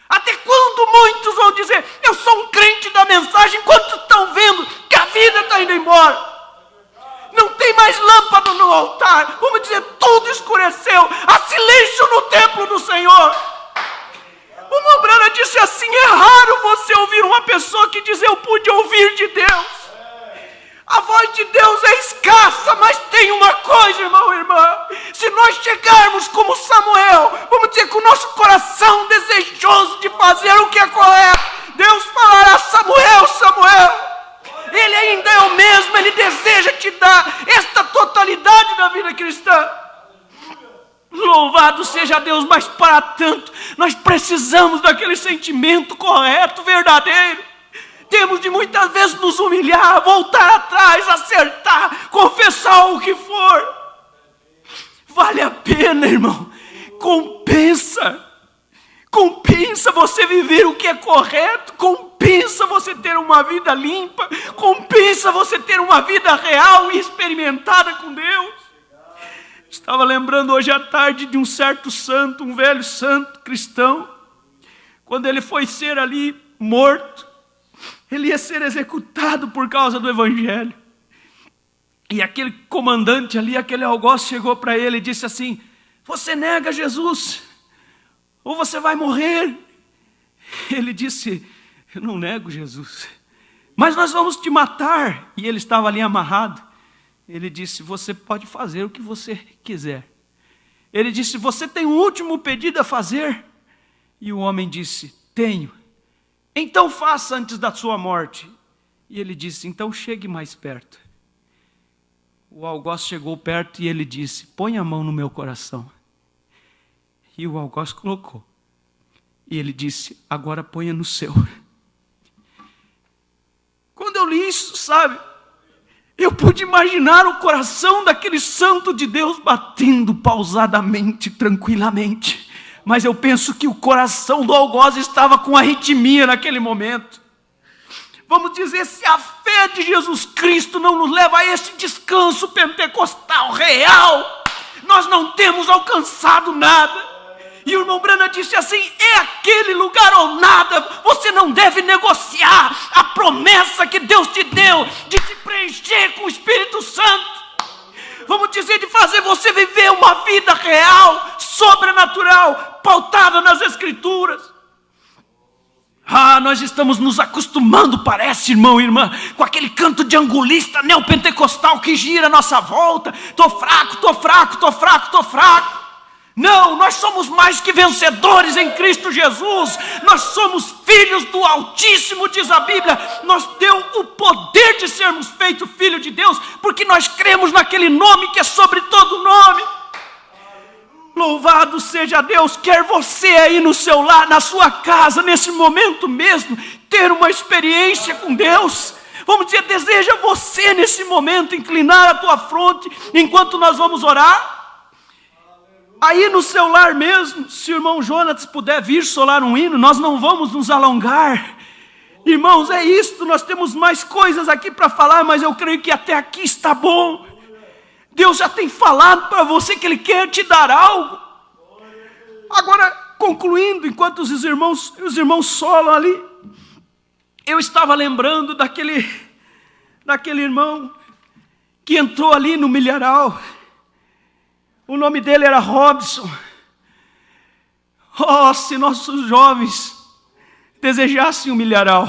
Até quando muitos vão dizer: eu sou um crente da mensagem, enquanto estão vendo que a vida está indo embora. Não tem mais lâmpada no altar, vamos dizer, tudo escureceu. Há silêncio no templo do Senhor. Uma obreira disse assim: é raro você ouvir uma pessoa que diz: eu pude ouvir de Deus. A voz de Deus é escassa, mas tem uma coisa, irmão e irmã: se nós chegarmos como Samuel, vamos dizer, com o nosso coração desejoso de fazer o que é correto, Deus falará: Samuel, Samuel, Ele ainda é o mesmo, Ele deseja te dar esta totalidade da vida cristã. Louvado seja Deus, mas para tanto, nós precisamos daquele sentimento correto, verdadeiro. Temos de muitas vezes nos humilhar, voltar atrás, acertar, confessar o que for. Vale a pena, irmão. Compensa. Compensa você viver o que é correto. Compensa você ter uma vida limpa. Compensa você ter uma vida real e experimentada com Deus. Estava lembrando hoje à tarde de um certo santo, um velho santo cristão. Quando ele foi ser ali morto, ele ia ser executado por causa do evangelho. E aquele comandante ali, aquele algoz, chegou para ele e disse assim: você nega Jesus, ou você vai morrer. Ele disse: eu não nego Jesus, mas nós vamos te matar. E ele estava ali amarrado. Ele disse: você pode fazer o que você quiser. Ele disse: você tem um último pedido a fazer? E o homem disse: tenho. Então faça antes da sua morte. E ele disse: então chegue mais perto. O algoz chegou perto e ele disse: põe a mão no meu coração. E o algoz colocou. E ele disse: agora ponha no seu. Quando eu li isso, sabe, Eu pude imaginar o coração daquele santo de Deus batendo pausadamente, tranquilamente. Mas eu penso que o coração do algoz estava com arritmia naquele momento. Vamos dizer, se a fé de Jesus Cristo não nos leva a esse descanso pentecostal real, nós não temos alcançado nada. E o irmão Branham disse assim: é aquele lugar ou nada. Você não deve negociar a promessa que Deus te deu de te preencher com o Espírito Santo. Vamos dizer, de fazer você viver uma vida real, sobrenatural, pautada nas Escrituras. Nós estamos nos acostumando, parece, irmão e irmã, com aquele canto de angulista neopentecostal que gira a nossa volta. Tô fraco, tô fraco, tô fraco, tô fraco. Não, nós somos mais que vencedores em Cristo Jesus. Nós somos filhos do Altíssimo, diz a Bíblia. Nos deu o poder de sermos feitos filhos de Deus, porque nós cremos naquele nome que é sobre todo nome. Louvado seja Deus. Quer você aí no seu lar, na sua casa, nesse momento mesmo, ter uma experiência com Deus. Vamos dizer, deseja você nesse momento inclinar a tua fronte enquanto nós vamos orar? Aí no seu lar mesmo, se o irmão Jonas puder vir solar um hino, nós não vamos nos alongar. Irmãos, é isto, nós temos mais coisas aqui para falar, mas eu creio que até aqui está bom. Deus já tem falado para você que Ele quer te dar algo. Agora, concluindo, enquanto os irmãos solam ali, eu estava lembrando daquele irmão que entrou ali no milharal. O nome dele era Robson. Se nossos jovens desejassem um milharal.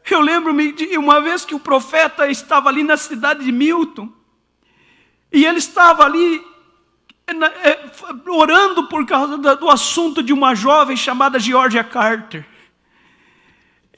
Eu lembro-me de uma vez que o profeta estava ali na cidade de Milton, e ele estava ali orando por causa do assunto de uma jovem chamada Georgia Carter.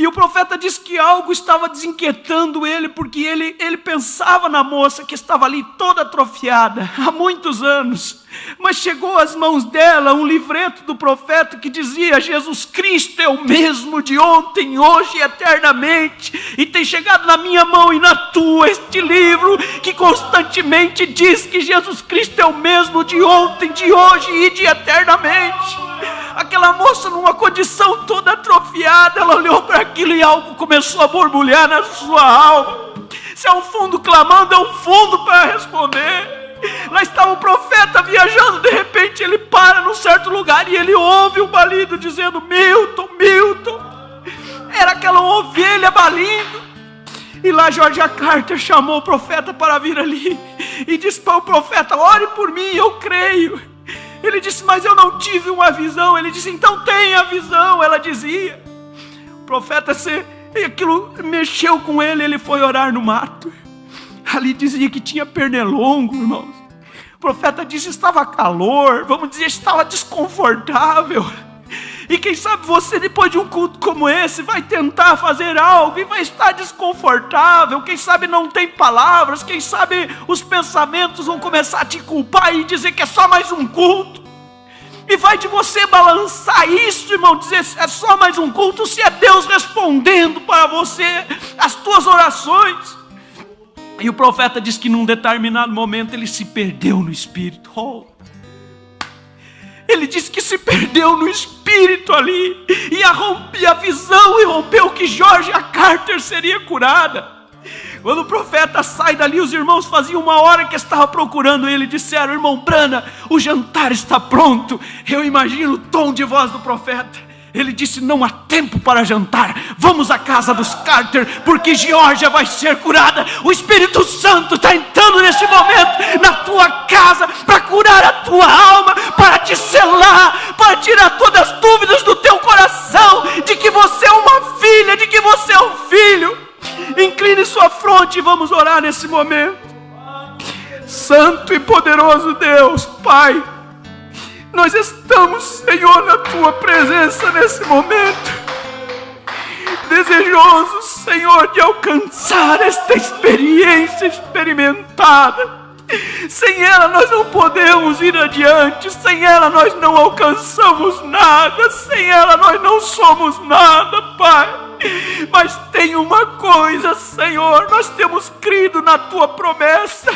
E o profeta disse que algo estava desinquietando ele, porque ele pensava na moça que estava ali toda atrofiada há muitos anos. Mas chegou às mãos dela um livreto do profeta que dizia: Jesus Cristo é o mesmo de ontem, hoje e eternamente. E tem chegado na minha mão e na tua este livro que constantemente diz que Jesus Cristo é o mesmo de ontem, de hoje e de eternamente. Aquela moça, numa condição toda atrofiada, ela olhou para aquilo e algo começou a borbulhar na sua alma. Se é um fundo clamando, é um fundo para responder. Lá estava o profeta viajando, de repente ele para num certo lugar e ele ouve um balido dizendo: Milton, Milton. Era aquela ovelha balindo. E lá Georgia Carter chamou o profeta para vir ali e disse para o profeta: ore por mim, eu creio. Ele disse: mas eu não tive uma visão. Ele disse: então tenha a visão. Ela dizia. O profeta, aquilo mexeu com ele. Ele foi orar no mato. Ali dizia que tinha pernilongo, irmãos. O profeta disse que estava calor, vamos dizer, estava desconfortável. E quem sabe você, depois de um culto como esse, vai tentar fazer algo e vai estar desconfortável. Quem sabe não tem palavras, quem sabe os pensamentos vão começar a te culpar e dizer que é só mais um culto. E vai de você balançar isso, irmão, dizer é só mais um culto, se é Deus respondendo para você as tuas orações. E o profeta diz que num determinado momento ele se perdeu no Espírito. Ele disse que se perdeu no Espírito ali, e a visão, e rompeu que Georgia Carter seria curada. Quando o profeta sai dali, os irmãos faziam uma hora que estava procurando ele, disseram: irmão Branham, o jantar está pronto. Eu imagino o tom de voz do profeta. Ele disse: não há tempo para jantar, vamos à casa dos Carter, porque Georgia vai ser curada. O Espírito Santo está entrando nesse momento na tua casa, para curar a tua alma, para te selar, para tirar todas as dúvidas do teu coração, de que você é uma filha, de que você é um filho. Incline sua fronte e vamos orar nesse momento. Santo e poderoso Deus, Pai, nós estamos, Senhor, na Tua presença nesse momento, desejosos, Senhor, de alcançar esta experiência experimentada. Sem ela nós não podemos ir adiante, sem ela nós não alcançamos nada, sem ela nós não somos nada, Pai. Mas tem uma coisa, Senhor, nós temos crido na Tua promessa,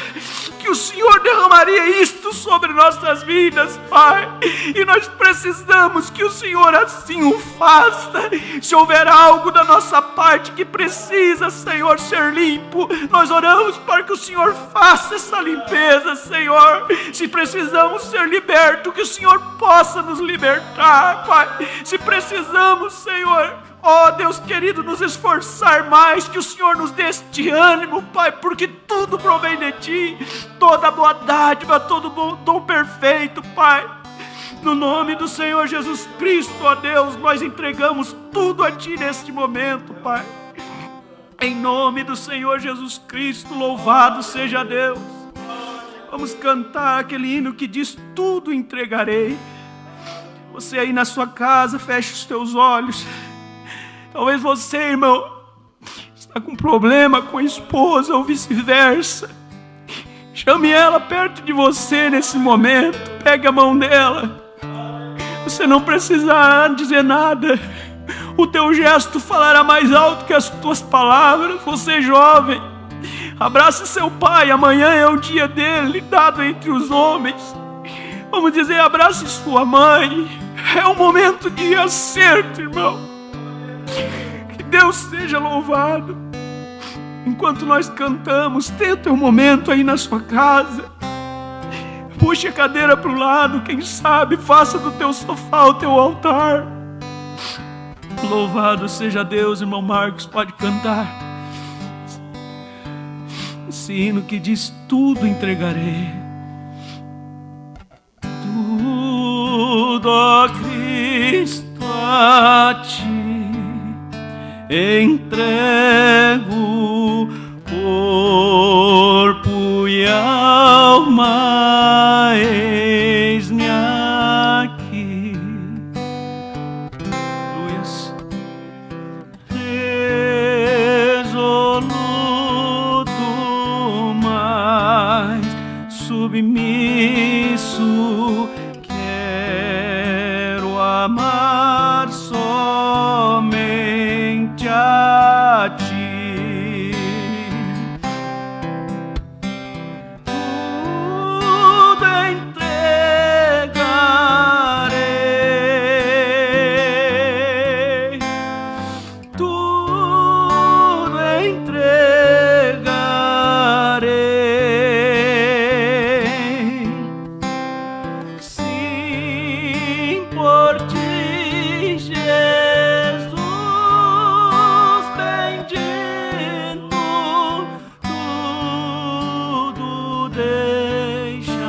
que o Senhor derramaria isto sobre nossas vidas, Pai. E nós precisamos que o Senhor assim o faça. Se houver algo da nossa parte que precisa, Senhor, ser limpo, nós oramos para que o Senhor faça essa limpeza, Senhor. Se precisamos ser libertos, que o Senhor possa nos libertar, Pai. Se precisamos, Senhor, ó Deus querido, nos esforçar mais, que o Senhor nos dê este ânimo, Pai, porque tudo provém de Ti, toda boa dádiva, todo bom dom perfeito, Pai. No nome do Senhor Jesus Cristo, ó Deus, nós entregamos tudo a Ti neste momento, Pai. Em nome do Senhor Jesus Cristo, louvado seja Deus. Vamos cantar aquele hino que diz: tudo entregarei. Você aí na sua casa, feche os teus olhos. Talvez você, irmão, está com problema com a esposa ou vice-versa. Chame ela perto de você nesse momento. Pegue a mão dela. Você não precisa dizer nada. O teu gesto falará mais alto que as tuas palavras. Você, jovem, abrace seu pai. Amanhã é o dia dele, dado entre os homens. Vamos dizer, abrace sua mãe. É um momento de acerto, irmão. Que Deus seja louvado. Enquanto nós cantamos, tenha o teu momento aí na sua casa. Puxe a cadeira para o lado, quem sabe faça do teu sofá o teu altar. Louvado seja Deus. Irmão Marcos, pode cantar esse hino que diz: tudo entregarei. Tudo, ó Cristo, a Ti entrego, corpo e alma, eis-me aqui. Luiz, resoluto, mas submisso, quero amar somente a Ti. Tudo entregarei, tudo entregarei. Sim, por Ti, Jesus bendito, tudo deixarei.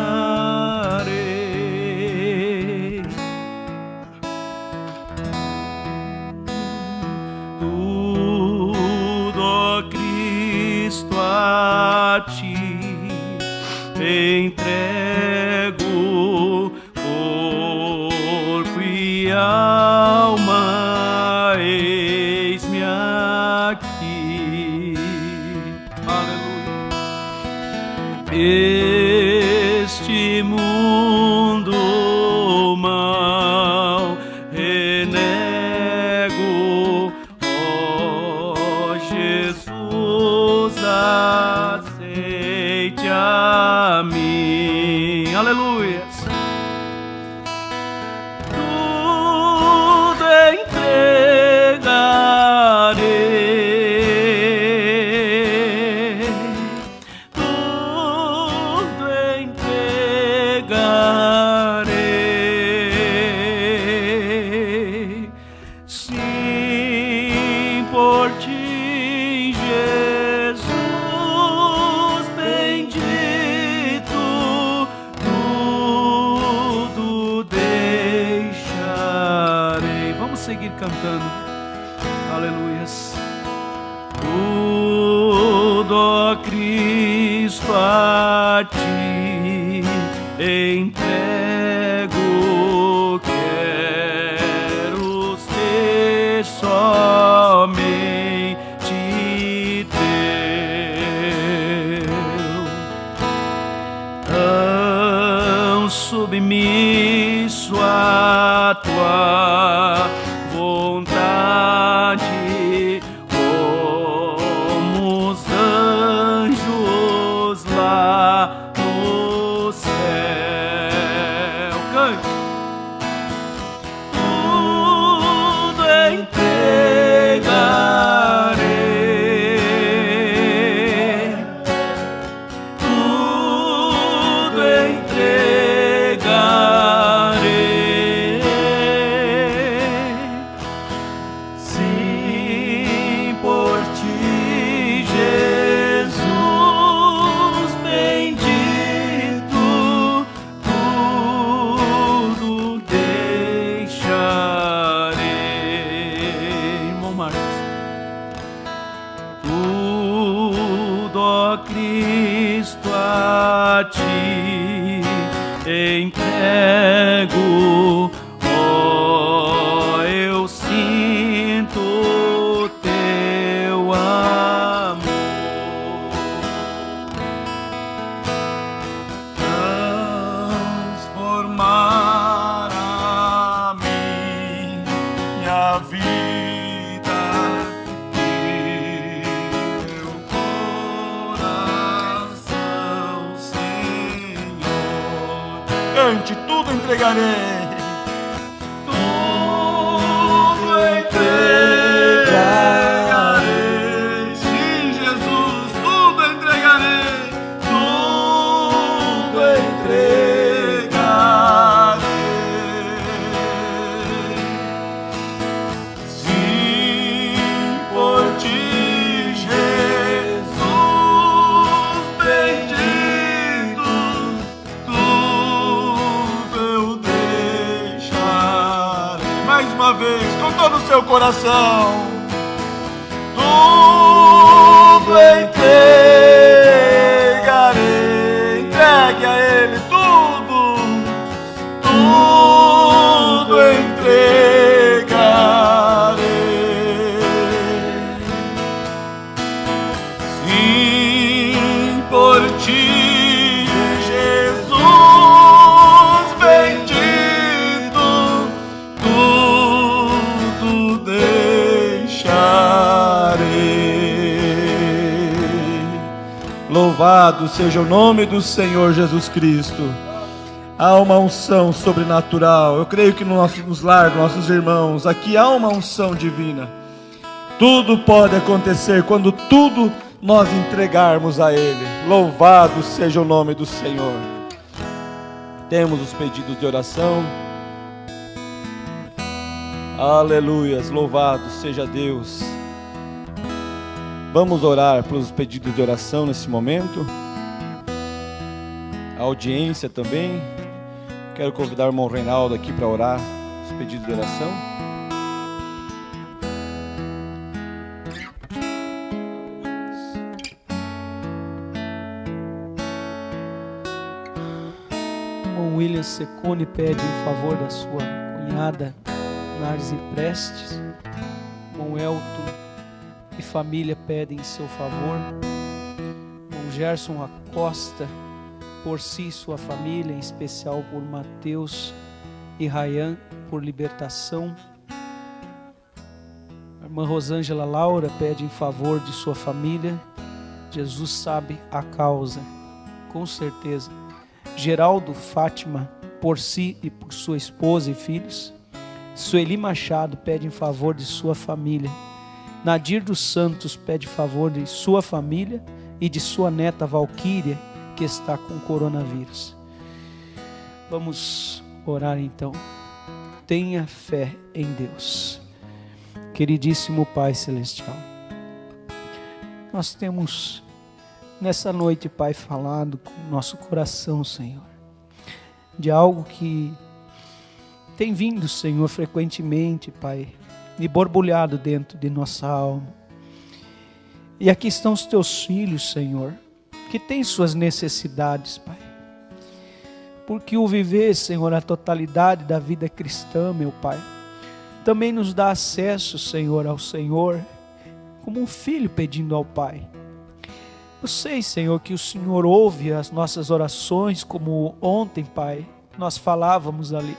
Tudo, ó Cristo, a Ti entrego, corpo e alma, eis-me aqui. Aleluia. Este mundo mal renego, ó Jesus, aceite a mim. Aleluia. Tudo entregarei, tudo entregarei. Sim, por Ti, Jesus bendito, tudo deixarei. Vamos seguir cantando. Aleluias. Tudo, ó Cristo, a Ti entrego, quero ser somente Teu. Tão submisso à Tua vontade, ó Cristo, a ti entrego. Oh, eu sinto teu amor. Transformar a minha vida e meu coração, Senhor. Cante, tudo entregarei. Entregarei, sim, Jesus, tudo entregarei, tudo entregarei. Sim, por ti, Jesus bendito, tudo eu deixarei. Mais uma vez, com todo o seu coração. Tudo entregarei, entregue a Ele tudo, tudo entregarei. Sim, por ti, Jesus bendito, tudo deixarei. Louvado seja o nome do Senhor Jesus Cristo. Há uma unção sobrenatural. Eu creio que nos lares, nossos irmãos, aqui há uma unção divina. Tudo pode acontecer quando tudo nós entregarmos a Ele. Louvado seja o nome do Senhor. Temos os pedidos de oração. Aleluias, louvado seja Deus. Vamos orar pelos pedidos de oração nesse momento. A audiência também. Quero convidar o irmão Reinaldo aqui para orar os pedidos de oração. O irmão William Secone pede em favor da sua cunhada Nares e Prestes. O irmão Elton e família pedem em seu favor. O irmão Gerson Acosta, por si e sua família, em especial por Mateus e Rayan, por libertação. A irmã Rosângela Laura pede em favor de sua família. Jesus sabe a causa, com certeza. Geraldo Fátima, por si e por sua esposa e filhos. Sueli Machado pede em favor de sua família. Nadir dos Santos pede em favor de sua família e de sua neta Valquíria, que está com coronavírus. Vamos orar então. Tenha fé em Deus. Queridíssimo Pai Celestial, nós temos nessa noite, Pai, falado com o nosso coração, Senhor, de algo que tem vindo, Senhor, frequentemente, Pai, e borbulhado dentro de nossa alma. E aqui estão os teus filhos, Senhor, que têm suas necessidades, Pai. Porque o viver, Senhor, a totalidade da vida cristã, meu Pai, também nos dá acesso, Senhor, ao Senhor, como um filho pedindo ao Pai. Eu sei, Senhor, que o Senhor ouve as nossas orações, como ontem, Pai, nós falávamos ali.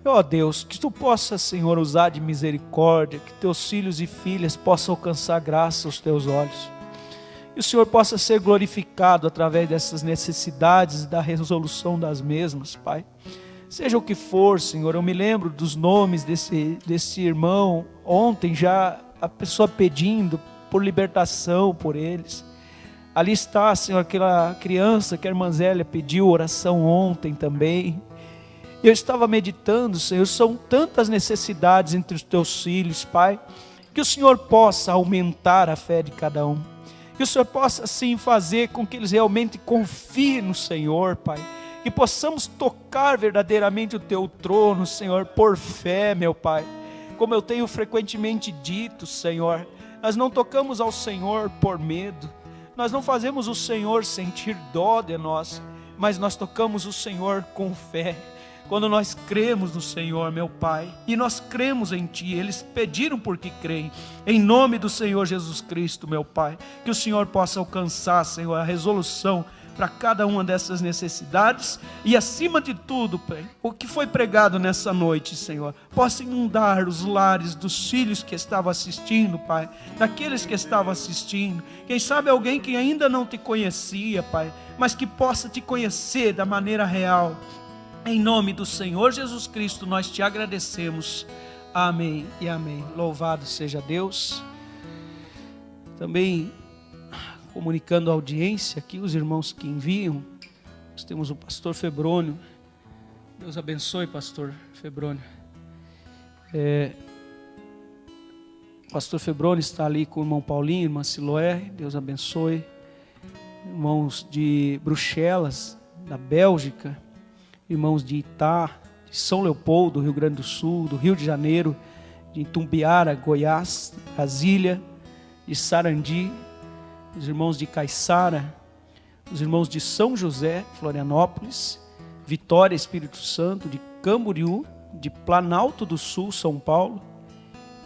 Ó Deus, que Tu possas, Senhor, usar de misericórdia, que Teus filhos e filhas possam alcançar graça aos Teus olhos. E o Senhor possa ser glorificado através dessas necessidades e da resolução das mesmas, Pai. Seja o que for, Senhor, eu me lembro dos nomes desse irmão, ontem já a pessoa pedindo por libertação por eles. Ali está, Senhor, aquela criança que a irmã Zélia pediu oração ontem também. Eu estava meditando, Senhor, são tantas necessidades entre os Teus filhos, Pai, que o Senhor possa aumentar a fé de cada um. Que o Senhor possa, assim, fazer com que eles realmente confiem no Senhor, Pai. Que possamos tocar verdadeiramente o Teu trono, Senhor, por fé, meu Pai. Como eu tenho frequentemente dito, Senhor, nós não tocamos ao Senhor por medo. Nós não fazemos o Senhor sentir dó de nós, mas nós tocamos o Senhor com fé. Quando nós cremos no Senhor, meu Pai, e nós cremos em Ti, eles pediram porque creem, em nome do Senhor Jesus Cristo, meu Pai, que o Senhor possa alcançar, Senhor, a resolução para cada uma dessas necessidades, e acima de tudo, Pai, o que foi pregado nessa noite, Senhor, possa inundar os lares dos filhos que estavam assistindo, Pai, daqueles que estavam assistindo, quem sabe alguém que ainda não Te conhecia, Pai, mas que possa Te conhecer da maneira real. Em nome do Senhor Jesus Cristo, nós Te agradecemos. Amém e amém. Louvado seja Deus. Também comunicando a audiência aqui, os irmãos que enviam, nós temos o pastor Febrônio. Deus abençoe, pastor Febrônio. Pastor Febrônio está ali com o irmão Paulinho, irmã Siloé. Deus abençoe. Irmãos de Bruxelas, da Bélgica. Irmãos de Itá, de São Leopoldo, Rio Grande do Sul, do Rio de Janeiro, de Itumbiara, Goiás, Brasília, de Sarandi, os irmãos de Caiçara, os irmãos de São José, Florianópolis, Vitória, Espírito Santo, de Camboriú, de Planalto do Sul, São Paulo,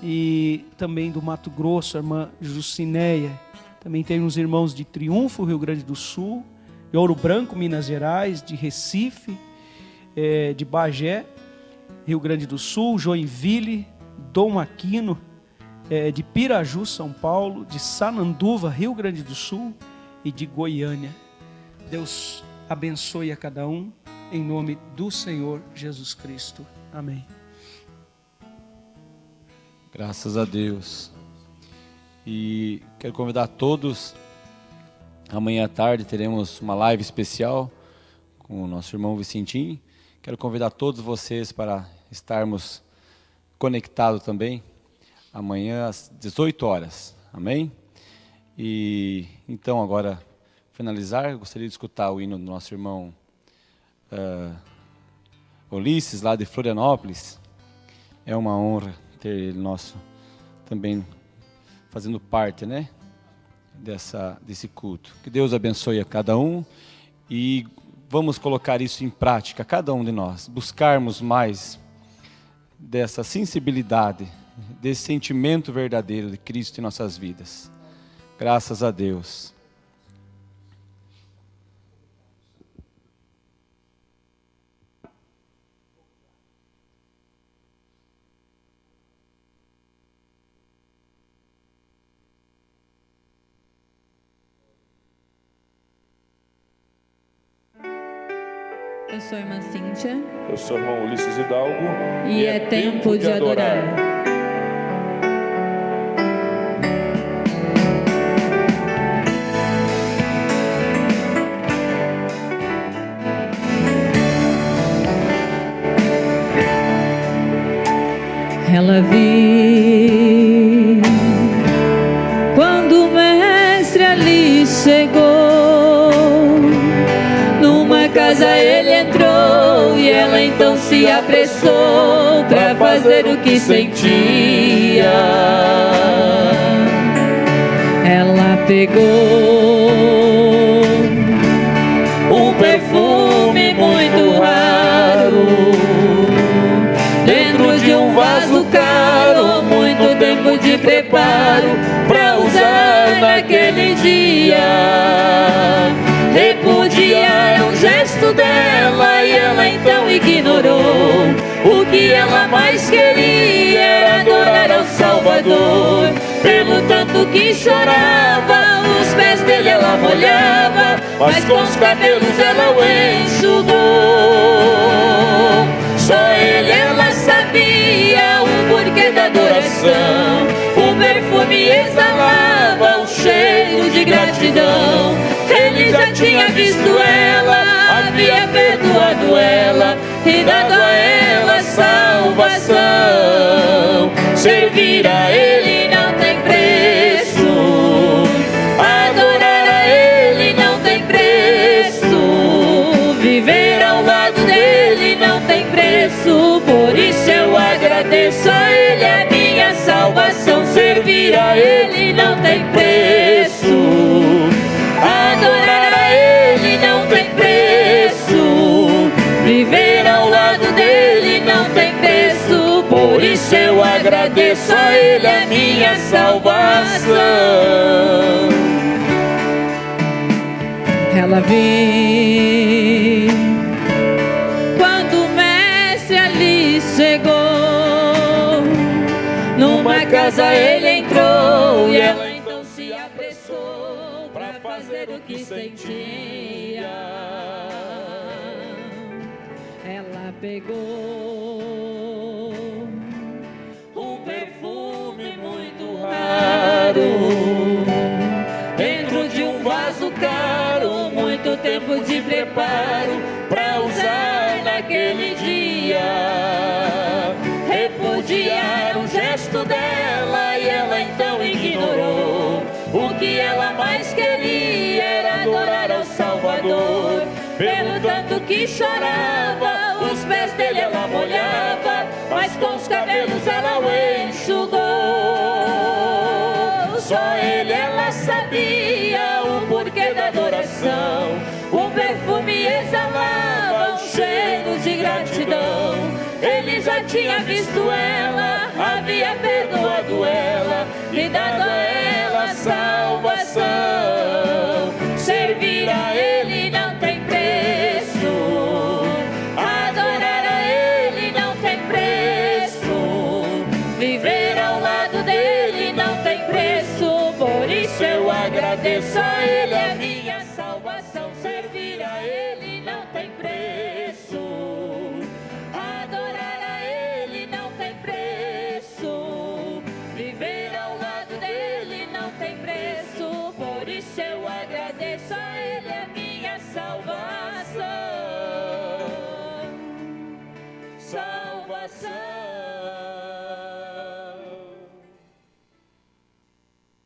e também do Mato Grosso, a irmã Jucinéia. Também tem uns irmãos de Triunfo, Rio Grande do Sul, de Ouro Branco, Minas Gerais, de Recife, de Bagé, Rio Grande do Sul, Joinville, Dom Aquino, de Piraju, São Paulo, de Sananduva, Rio Grande do Sul e de Goiânia. Deus abençoe a cada um, em nome do Senhor Jesus Cristo. Amém. Graças a Deus. E quero convidar todos, amanhã à tarde teremos uma live especial com o nosso irmão Vicentinho. Quero convidar todos vocês para estarmos conectados também, amanhã às 18 horas, amém? E então agora, finalizar, eu gostaria de escutar o hino do nosso irmão Ulisses, lá de Florianópolis. É uma honra ter ele nosso também fazendo parte, né, desse culto. Que Deus abençoe a cada um e vamos colocar isso em prática, cada um de nós, buscarmos mais dessa sensibilidade, desse sentimento verdadeiro de Cristo em nossas vidas. Graças a Deus. Eu sou a irmã Cíntia. Eu sou o irmão Ulisses Hidalgo. E é tempo de adorar. Ela viu quando o mestre ali chegou. Numa casa ele entrou e ela então se apressou para fazer o que sentia. Ela pegou um perfume muito raro dentro de um vaso caro, muito tempo de preparo para usar naquele dia. Repudiar um gesto dela e ela então ignorou. O que ela mais queria era adorar ao Salvador. Pelo tanto que chorava, os pés dele ela molhava, mas com os cabelos ela o enxugou. Só ele ela sabia o porquê da adoração. O perfume exalava um cheiro de gratidão. Ele já tinha visto ela, havia perdoado ela e dado a ela salvação. Servir a ele não tem preço, adorar a ele não tem preço, viver ao lado dele não tem preço. Por isso eu agradeço a ele, a minha salvação. Servir a ele não tem preço, isso eu agradeço a Ele a minha salvação. Ela vem quando o mestre ali chegou, numa casa ele entrou e ela então se apressou para fazer o que sentia. Ela pegou um perfume muito raro dentro de um vaso caro, muito tempo de preparo para usar naquele dia. Repudiaram o gesto dela e ela então ignorou. O que ela mais queria era adorar ao Salvador. Pelo tanto que chorava, os pés dele ela molhava, mas com os cabelos ela o enxugou. Só ele ela sabia o porquê da adoração. O perfume exalava um cheiro de gratidão. Ele já tinha visto ela, havia perdoado ela e dado a ela salvação. Servir a Ele não tem preço, adorar a Ele não tem preço, viver ao lado dele não tem preço. Por isso eu agradeço a Ele a minha salvação. Servir a Ele não tem preço, adorar a Ele não tem preço, viver ao lado dele não tem preço. Por isso eu agradeço a Ele a minha salvação. Salvação.